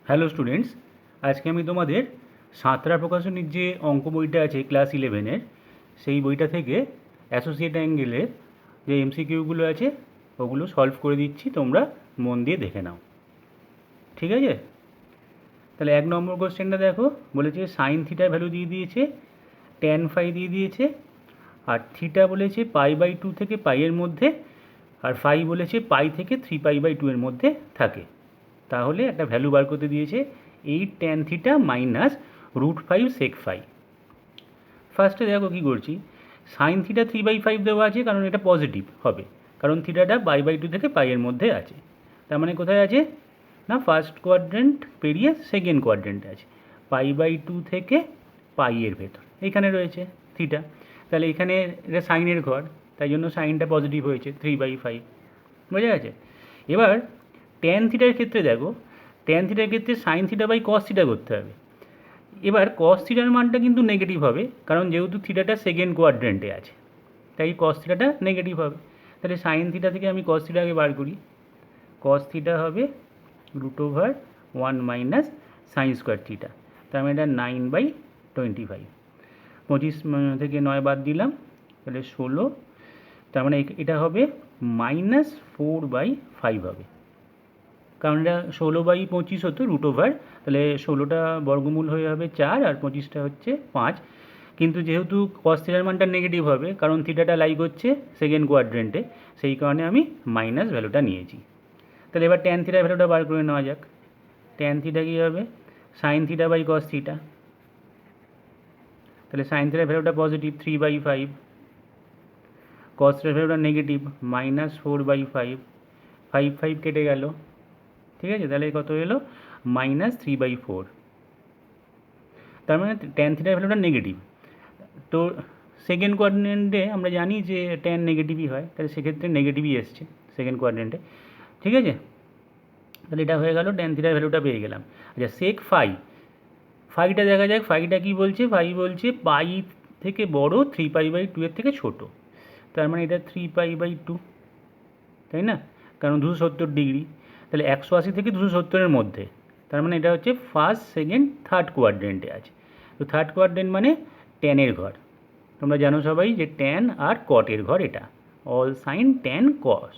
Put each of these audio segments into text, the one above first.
Hello students, আজকে আমি তোমাদের সাঁতরা প্রকাশনীর যে অঙ্ক বইটা আছে ক্লাস 11-এর, সেই বইটা থেকে অ্যাসোসিয়েট অ্যাঙ্গেলের যে এমসিকিউগুলো আছে ওগুলো সলভ করে দিচ্ছি, তোমরা মন দিয়ে দেখে নাও। ঠিক আছে? তাহলে 1 নম্বর কোশ্চেনটা দেখো, বলেছে সাইন থিটার ভ্যালু দিয়ে দিয়েছে, ট্যান ফাই দিয়ে দিয়েছে, আর থিটা বলেছে π/2 থেকে পাইয়ের মধ্যে, আর ফাই বলেছে পাই থেকে 3π/2 এর মধ্যে থাকে। তাহলে একটা ভ্যালু বার করতে দিয়েছে 8 tan theta minus √5 sec phi. ফার্স্টে দেখো কী করছি, সাইন থিটা 3/5 দেওয়া আছে কারণ এটা পজিটিভ হবে, কারণ থিটাটা π/2 থেকে পাইয়ের মধ্যে আছে। তার মানে কোথায় আছে না, ফার্স্ট কোয়াড্রেন্ট পেরিয়ে সেকেন্ড কোয়াড্রেন্টে আছে, π/2 থেকে পাইয়ের ভেতর এইখানে রয়েছে থিটা। তাহলে এখানে এটা সাইনের ঘর, তাই জন্য সাইনটা পজিটিভ হয়েছে 3/5। বোঝা গেছে? এবার ট্যান থিটার ক্ষেত্রে দেখো, ট্যান থিটার ক্ষেত্রে sine theta by cos theta করতে হবে। এবার কস থিটার মানটা কিন্তু নেগেটিভ হবে, কারণ যেহেতু থিটাটা সেকেন্ড কোয়াড্রেন্টে আছে, তাই কস থিটাটা নেগেটিভ হবে। তাহলে সাইন থিটা থেকে আমি কস থিটাকে বার করি, কস থিটা হবে √1 মাইনাস সাইন স্কোয়ার থিটা। তার মানে এটা 9/25। 25 থেকে 9 বাদ দিলাম, তাহলে 16। তার মানে এটা হবে -4/5 হবে, কারণ এটা 16/25 হতো √, তাহলে 16টা বর্গমূল হয়ে হবে 4 আর 25টা হচ্ছে 5। কিন্তু যেহেতু কস থিটার মানটা নেগেটিভ হবে, কারণ থিটাটা লাই করছে সেকেন্ড কোয়াড্রেন্টে, সেই কারণে আমি মাইনাস ভ্যালুটা নিয়েছি। তাহলে এবার ট্যান থিটার ভ্যালুটা বার করে নেওয়া যাক। ট্যান থিটা কী হবে, sine theta by cos theta. তাহলে সাইন থিটার ভ্যালুটা পজিটিভ 3/5, কস থিটার ভ্যালুটা নেগেটিভ -4/5, 5 কেটে গেল। ঠিক আছে? তাহলে কত এলো, -3/4। তার মানে ট্যান থিটার ভ্যালুটা নেগেটিভ। তো সেকেন্ড কোয়াড্রেন্টে আমরা জানি যে ট্যান নেগেটিভই হয়, তাহলে সেক্ষেত্রে নেগেটিভই এসছে সেকেন্ড কোয়াড্রেন্টে। ঠিক আছে? তাহলে এটা হয়ে গেল, ট্যান থিটার ভ্যালুটা পেয়ে গেলাম। আচ্ছা, সেক ফাই, ফাইটা দেখা যাক। ফাইটা কী বলছে, ফাই বলছে পাই থেকে বড় 3π/2 এর থেকে ছোট। তার মানে এটা 3π/2, তাই না? কারণ 270 ডিগ্রি, তাহলে 180 থেকে 270-এর মধ্যে। তার মানে এটা হচ্ছে ফার্স্ট সেকেন্ড থার্ড কোয়াড্রেন্টে আছে। তো থার্ড কোয়াড্রেন্ট মানে ট্যানের ঘর। তোমরা জানো সবাই যে ট্যান আর কটের ঘর এটা, অল সাইন ট্যান কস।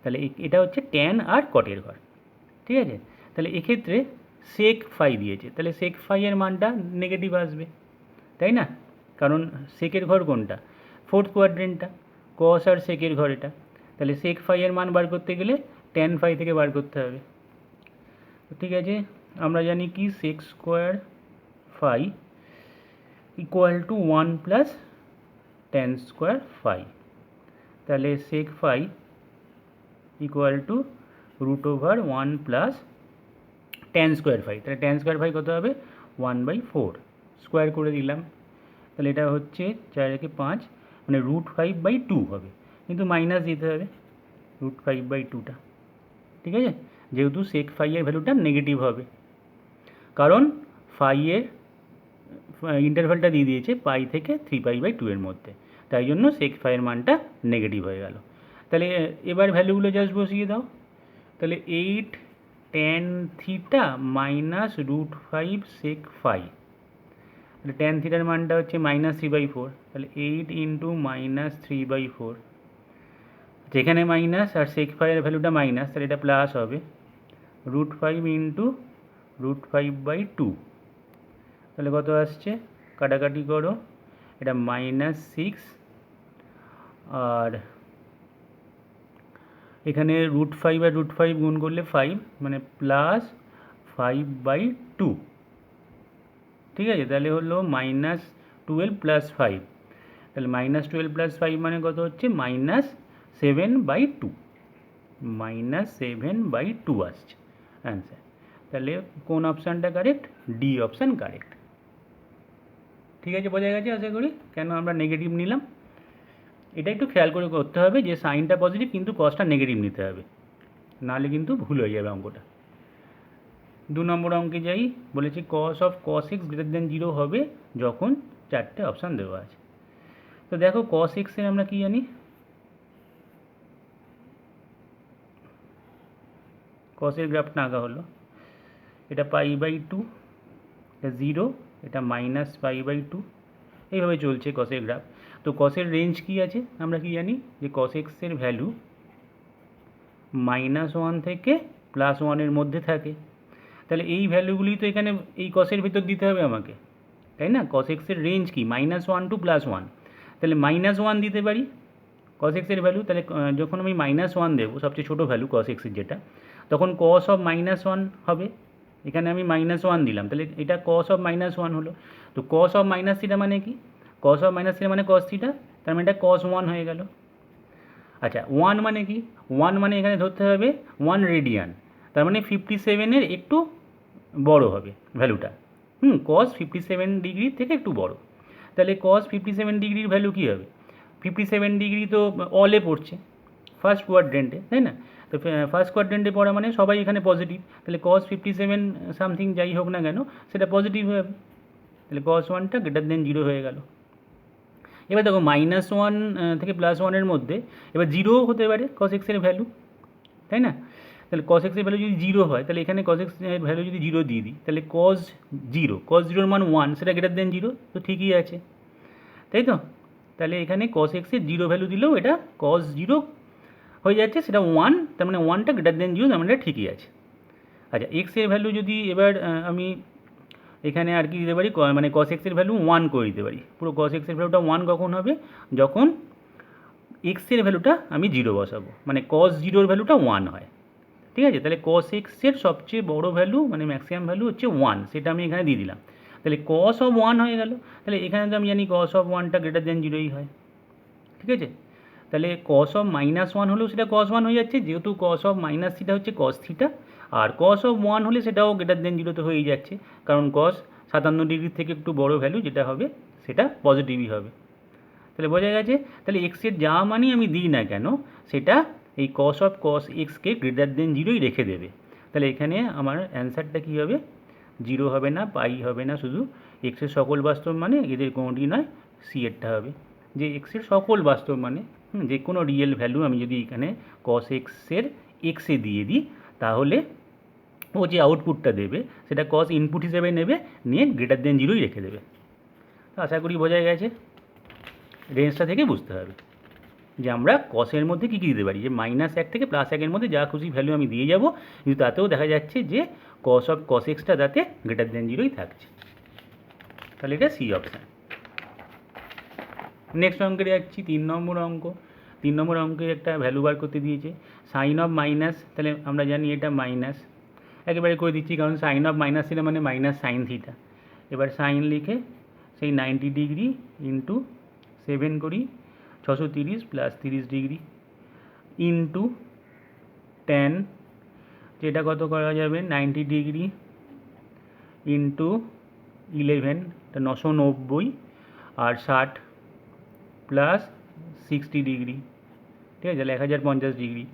তাহলে এটা হচ্ছে ট্যান আর কটের ঘর। ঠিক আছে? তাহলে এক্ষেত্রে সেক ফাই দিয়েছে, তাহলে সেক ফাই এর মানটা নেগেটিভ আসবে, তাই না? কারণ সেকের ঘর কোনটা, ফোর্থ কোয়াড্রেন্টটা, কস আর সেকের ঘর এটা। তাহলে সেক ফাই এর মান বার করতে গেলে ট্যান ফাই থেকে বার করতে হবে। ঠিক আছে, আমরা জানি কি sec square phi equal to 1 plus tan square phi. তাহলে sec phi equal to √1 plus tan square phi. তাহলে ট্যান স্কোয়ার ফাই কত হবে, 1/4। স্কোয়ার করে দিলাম, তাহলে এটা হচ্ছে 4 একে 5, মানে √5/2 হবে, কিন্তু মাইনাস দিতে হবে √5/2টা। ঠিক আছে? যেহেতু সেক ফাই এর ভ্যালুটা নেগেটিভ হবে, কারণ ফাই এর ইন্টারভ্যালটা দিয়ে দিয়েছে পাই থেকে 3π/2 এর মধ্যে, তাই জন্য সেক ফাই এর মানটা নেগেটিভ হয়ে গেল। তাহলে এবার ভ্যালুগুলো জাস্ট বসিয়ে দাও। তাহলে 8 tan theta minus √5 sec phi. তাহলে ট্যান থিটার মানটা হচ্ছে -3/4, তাহলে 8 ইন্টু -3/4, যেখানে মাইনাস আর সেক ফাইয়ের ভ্যালুটা মাইনাস, তাহলে এটা প্লাস হবে √5 ইন্টু √5/2। তাহলে কত আসছে, কাটাকাটি করো, এটা -6, আর এখানে √5 আর √5 গুণ করলে 5, মানে +5/2। ঠিক আছে? তাহলে হলো -12 + 5, তাহলে -12 + 5 মানে কত হচ্ছে, -7/2, -7/2 আসছে অ্যান্সার। তাহলে কোন অপশানটা কারেক্ট, ডি অপশান কারেক্ট। ঠিক আছে, বোঝা গেছে আশা করি কেন আমরা নেগেটিভ নিলাম। এটা একটু খেয়াল করে করতে হবে যে সাইনটা পজিটিভ কিন্তু কসটা নেগেটিভ নিতে হবে, নাহলে কিন্তু ভুল হয়ে যাবে অঙ্কটা। 2 নম্বর অঙ্কে যাই, বলেছে cos of cos x > 0 হবে যখন 4টে অপশান দেওয়া আছে। তো দেখো cos x এর আমরা কি জানি, cos এর গ্রাফটা আঁকা হলো, এটা π/2, এটা 0, এটা -π/2, এইভাবে চলছে কসের গ্রাফ। তো কসের রেঞ্জ কী আছে আমরা কি জানি, যে cos x এর ভ্যালু -1 থেকে +1 মধ্যে থাকে। তাহলে এই ভ্যালুগুলি তো এখানে এই কসের ভিতর দিতে হবে আমাকে, তাই না? cos x এর রেঞ্জ কি, -1 টু +1, তাহলে -1 দিতে পারি cos x এর ভ্যালু। তাহলে যখন আমি -1 দেবো, সবচেয়ে ছোটো ভ্যালু cos x এর যেটা, তখন cos অফ -1 হবে। এখানে আমি -1 দিলাম, তাহলে এটা cos অফ -1 হলো। তো cos অফ -θ মানে কি, cos অফ -θ মানে cos θ, তার মানে এটা cos 1 হয়ে গেল। আচ্ছা 1 মানে কি, 1 মানে এখানে ধরতে হবে 1 রেডিয়ান, তার মানে 57-এর একটু বড় হবে ভ্যালুটা। cos 57 ডিগ্রির থেকে একটু বড়। তাহলে cos 57 ডিগ্রির ভ্যালু কী হবে, 57 ডিগ্রি তো অলে পড়ছে, ফার্স্ট কোয়াড্রেন্টে, তাই না? তো ফার্স্ট কোয়াড্রেন্টে পড়া মানে সবাই এখানে পজিটিভ, তাহলে cos 57 সামথিং যাই হোক না কেন সেটা পজিটিভ হবে। তাহলে cos 1টা > 0 হয়ে গেল। এবার দেখো -1 থেকে +1 মধ্যে এবার 0 হতে পারে cos x এর ভ্যালু, তাই না? তাহলে cos x এর ভ্যালু যদি 0 হয়, তাহলে এখানে cos x এর ভ্যালু যদি 0 দিয়ে দিই, তাহলে cos 0 মান 1, সেটা > 0, তো ঠিকই আছে, তাই তো? তাহলে এখানে cos x এর 0 ভ্যালু দিলেও এটা cos 0 হয়ে যাচ্ছে, সেটা 1, তার মানে 1টা > 0, তার মানে এটা ঠিকই আছে। আচ্ছা x এর ভ্যালু যদি এবার আমি এখানে আর কি দিতে পারি, মানে cos x এর ভ্যালু 1 করে দিতে পারি। পুরো cos x এর ভ্যালুটা 1 কখন হবে, যখন x এর ভ্যালুটা আমি 0 বসাবো, মানে cos 0-র ভ্যালুটা 1 হয়, ঠিক আছে? তাহলে cos x এর সবচেয়ে বড় ভ্যালু মানে ম্যাক্সিমাম ভ্যালু হচ্ছে 1, সেটা আমি এখানে দিয়ে দিলাম। তাহলে cos অফ 1 হয়ে গেল। তাহলে এখানে তো আমি জানি cos অফ 1টা > 0ই হয়, ঠিক আছে? তাহলে cos অফ -1 হলেও সেটা cos 1 হয়ে যাচ্ছে, যেহেতু cos অফ -θ হচ্ছে cos θ, আর cos অফ 1 হলে সেটাও > 0 তো হয়েই যাচ্ছে, কারণ cos 57 ডিগ্রির থেকে একটু বড় ভ্যালু যেটা হবে সেটা পজিটিভই হবে। তাহলে বোঝা গেছে, তাহলে x এর যা মানই আমি দিই না কেন সেটা এই cos অফ cos x কে > 0ই রেখে দেবে। তাহলে এখানে আমার অ্যান্সারটা কী হবে, 0 হবে না, পাই হবে না, শুধু x এর সকল বাস্তব মানে, এদের কোনোটি নয়, সি এরটা হবে, যে x এর সকল বাস্তব মানে যে কোনো রিয়েল ভ্যালু আমি যদি এখানে cos x এর x এ দিয়ে দিই, তাহলে ও যে আউটপুটটা দেবে সেটা cos ইনপুট হিসেবে নেবে, নিয়ে > 0ই রেখে দেবে। তো আশা করি বোঝা গেছে, রেঞ্জটা থেকে বুঝতে হবে যে আমরা কসের মধ্যে কী কী দিতে পারি, যে -1 থেকে +1 মধ্যে যা খুশি ভ্যালু আমি দিয়ে যাব, কিন্তু তাতেও দেখা যাচ্ছে যে cos অফ cos xটা তাতে > 0ই থাকছে। তাহলে এটা সি অপশান। নেক্সট অঙ্কে যাচ্ছি, 3 নম্বর অঙ্ক। 3 নম্বর অঙ্কে একটা ভ্যালু বার করতে দিয়েছে সাইন অফ মাইনাস, তাহলে আমরা জানি এটা মাইনাস, একেবারে করে দিচ্ছি, কারণ সাইন অফ মাইনাস থিটা মানে মাইনাস সাইন থিটা। এবার সাইন লিখে সেই 90 ডিগ্রি ইন্টু 7 করি, 630 + 30 ডিগ্রি ইন্টু ট্যান, যেটা কত করা যাবে, 90 ডিগ্রি ইন্টু 11, এটা 990, আর 60 + 60 ডিগ্রি, ঠিক আছে? তাহলে 1050 ডিগ্রি।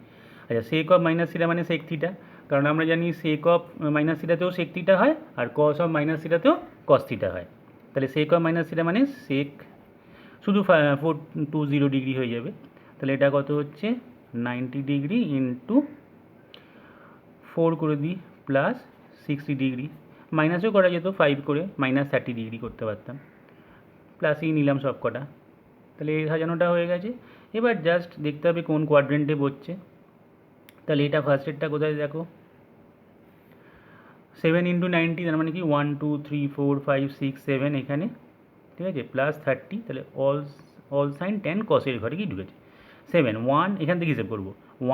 আচ্ছা সেক অফ মাইনাস থিটা মানে সেক থিটা, কারণ আমরা জানি সেক অফ মাইনাস থিটাতেও সেক থিটা হয়, আর কস অফ মাইনাস থিটাতেও কস থিটা হয়। তাহলে সেক অফ মাইনাস থিটা মানে সেক, শুধু 420 ডিগ্রি হয়ে যাবে। তাহলে এটা কত হচ্ছে, 90 ডিগ্রি ইন্টু 4 করে দিই প্লাস 60 ডিগ্রি, মাইনাসও করা যেত 5 করে, -30 ডিগ্রি করতে পারতাম, প্লাসই নিলাম সব কটা। তাহলে এই সাজানোটা হয়ে গেছে। এবার জাস্ট দেখতে হবে কোন কোয়াড্রেন্টে বসছে। তাহলে এটা ফার্স্টেরটা কোথায় দেখো, 7 × 90, তার মানে কি 1 2 3 4 5 6 7 এখানে, ঠিক আছে, প্লাস 30, তাহলে অল সাইন ট্যান কসের ঘরে কি ঢুকেছে 7, 1 এখান থেকে হিসেব করবো,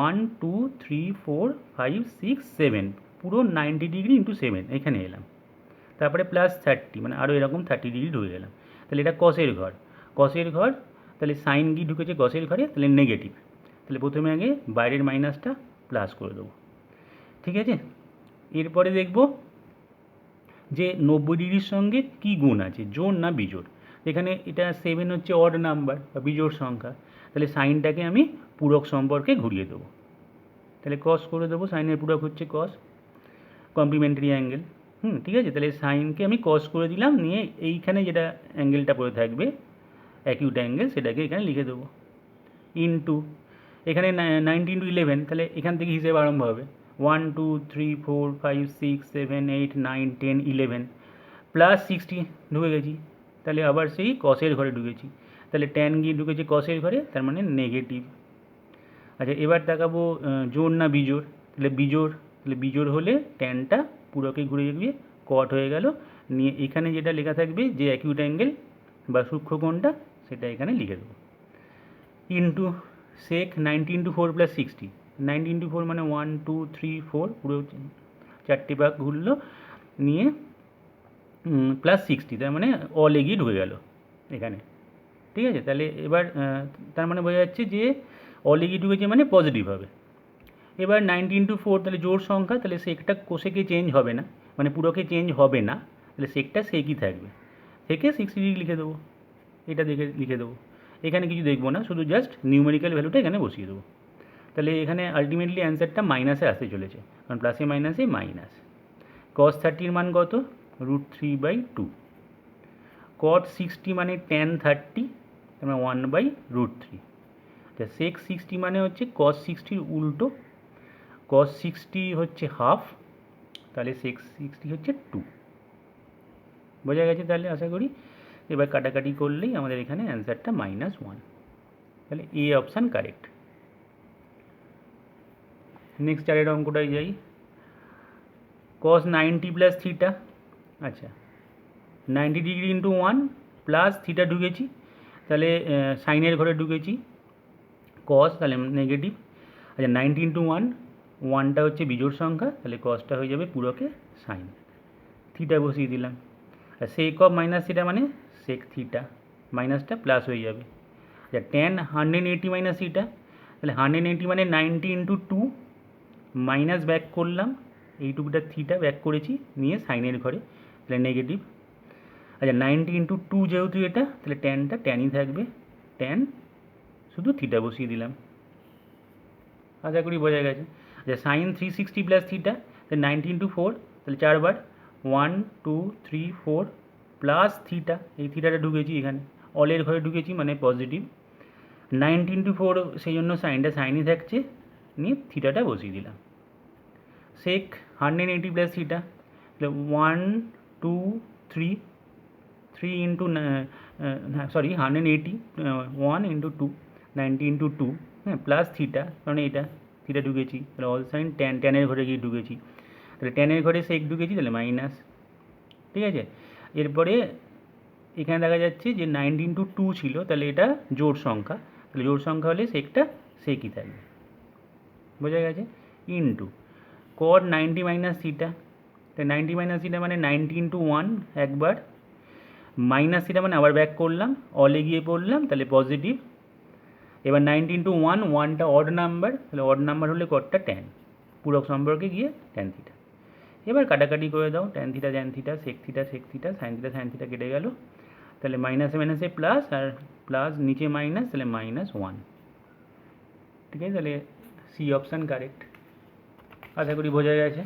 1 2 3 4 5 6 7, পুরো 90 ডিগ্রি ইন্টু 7 এখানে এলাম, তারপরে প্লাস 30 মানে আরও এরকম 30 ডিগ্রি ঢুকে গেলাম। তাহলে এটা কসের ঘর, কসের ঘর, তাহলে সাইন কি ঢুকেছে কসের ঘরে, তাহলে নেগেটিভ, তাহলে প্রথমে আগে বাইরের মাইনাসটা প্লাস করে দেবো, ঠিক আছে? এরপরে দেখব যে 90 ডিগ্রির সঙ্গে কি গুণ আছে, জোড় না বিজোড়। এখানে এটা 7 হচ্ছে অড নাম্বার বা বিজোড় সংখ্যা, তাহলে সাইনটাকে আমি পূরক সম্পর্কে ঘুরিয়ে দেবো, তাহলে কস করে দেবো, সাইনের পূরক হচ্ছে কস, কমপ্লিমেন্টারি অ্যাঙ্গেল, ঠিক আছে? তাহলে সাইনকে আমি কস করে দিলাম, নিয়ে এইখানে যেটা অ্যাঙ্গেলটা পড়ে থাকবে অ্যাকিউট অ্যাঙ্গেল, সেটাকে এখানে লিখে দেবো, ইন্টু এখানে 90 × 11, তাহলে এখান থেকে হিসেব আরম্ভ হবে, 1 2 3 4 5 6 7 8 9 10 11 প্লাস 60 ঢুকে গেছি, তাহলে আবার সেই কসের ঘরে ঢুকেছি, তাহলে ট্যান গিয়ে ঢুকেছে কসের ঘরে, তার মানে নেগেটিভ। আচ্ছা এবার দেখাবো জোড় না বিজোড়, তাহলে বিজোড়, তাহলে বিজোড় হলে ট্যানটা পুরোকে ঘুরে গিয়ে কট হয়ে গেল, নিয়ে এখানে যেটা লেখা থাকবে যে অ্যাকিউট অ্যাঙ্গেল বা সূক্ষ্মকোণটা সেটা এখানে লিখে দেবো, ইন্টু সেক 90 × 4 + 60, 90 × 4 মানে 1 2 3 4, পুরো 4টে ভাগ ঘুরলো, নিয়ে প্লাস 60, তার মানে অল এগিয়ে ঢুকে গেল এখানে। ঠিক আছে, তাহলে এবার তার মানে বোঝা যাচ্ছে যে অল এগিয়ে ঢুকেছে মানে পজিটিভ হবে। এবার 90 × 4 তাহলে জোড় সংখ্যা, তাহলে সেকটা কোষেকে চেঞ্জ হবে না, মানে পুরোকে চেঞ্জ হবে না, তাহলে সেকটা সেকই থাকবে, থেকে 60 লিখে দেবো, এটা দেখে লিখে দেবো, এখানে কিছু দেখবো না, শুধু জাস্ট নিউমেরিক্যাল ভ্যালুটা এখানে বসিয়ে দেবো। তাহলে এখানে আলটিমেটলি অ্যান্সারটা মাইনাসে আসতে চলেছে, কারণ প্লাসে মাইনাসে মাইনাস। cos 30 মান কত, √3/2, cot 60 মানে tan 30, তার মানে 1/√3, তা sec 60 মানে হচ্ছে cos 60 উল্টো, cos 60 হচ্ছে হাফ, তাহলে sec 60 হচ্ছে 2। বোঝা গেছে তাহলে আশা করি। এবার কাটাকাটি করলেই আমাদের এখানে অ্যান্সারটা -1, তাহলে এ অপশান কারেক্ট। নেক্সট চারের অঙ্কটায় যাই, cos 90 + θ, আচ্ছা 90° × 1 প্লাস থিটা ঢুকেছি, তাহলে সাইনের ঘরে ঢুকেছি, cos তাহলে নেগেটিভ। আচ্ছা 90 × 1, 1টা হচ্ছে বিজোড় সংখ্যা, তাহলে cosটা হয়ে যাবে পুরোকে সাইন, থিটা বসিয়ে দিলাম। আর সেক অফ মাইনাস থিটা মানে সেক থিটা, মাইনাসটা প্লাস হয়ে যাবে। আচ্ছা tan 180 - থিটা, তাহলে 180 মানে 90 × 2, মাইনাস ব্যাক করলাম, এইটুকুটা থিটা ব্যাক করেছি, নিয়ে সাইনের ঘরে, তাহলে নেগেটিভ। আচ্ছা 90 × 2 যেহেতু এটা, তাহলে ট্যানটা ট্যানই থাকবে, ট্যান শুধু থিটা বসিয়ে দিলাম, আশা করি বোঝা গেছে। আচ্ছা সাইন 360 + থিটা, তাহলে 90 × 4, তাহলে 4বার 1 2 3 4 প্লাস থিটা, এই থিটাটা ঢুকেছি এখানে, অলের ঘরে ঢুকেছি মানে পজিটিভ, 90 × 4 সেই জন্য সাইনটা সাইনই থাকছে, নিয়ে থিটাটা বসিয়ে দিলাম। সেক 180 + থিটা, তাহলে 1 2 3 3 ইন্টু সরি 180, 1 × 2 90 × 2, হ্যাঁ প্লাস থিটা, কারণ এটা থিটা ঢুকেছি, তাহলে অল সাইন ট্যান, ট্যানের ঘরে গিয়ে ঢুকেছি, তাহলে ট্যানের ঘরে সেক ঢুকেছি, তাহলে মাইনাস। ঠিক আছে, এরপরে এখানে দেখা যাচ্ছে যে 90 × 2 ছিল, তাহলে এটা জোড় সংখ্যা, তাহলে জোড় সংখ্যা হলে সেকটা সেকই থাকবে, বোঝা গেছে। ইন্টু cot 90 - থিটা, তাই 90 - থিটা মানে 90 × 1 একবার, মাইনাস থিটা মানে আবার ব্যাক করলাম, অলে গিয়ে পড়লাম, তাহলে পজিটিভ। এবার 90 × 1, 1টা অড নাম্বার, তাহলে অড নাম্বার হলে কটটা ট্যান, পূরক সম্পর্কে গিয়ে ট্যান থিটা। এবার কাটাকাটি করে দাও, tan theta tan theta, sec theta sec theta, sine theta sine theta কেটে গেল, তাহলে মাইনাসে মাইনাসে প্লাস, আর প্লাস নিচে মাইনাস, তাহলে -1। ঠিক আছে, তাহলে সি অপশান কারেক্ট, আশা করি বোঝা গেছে।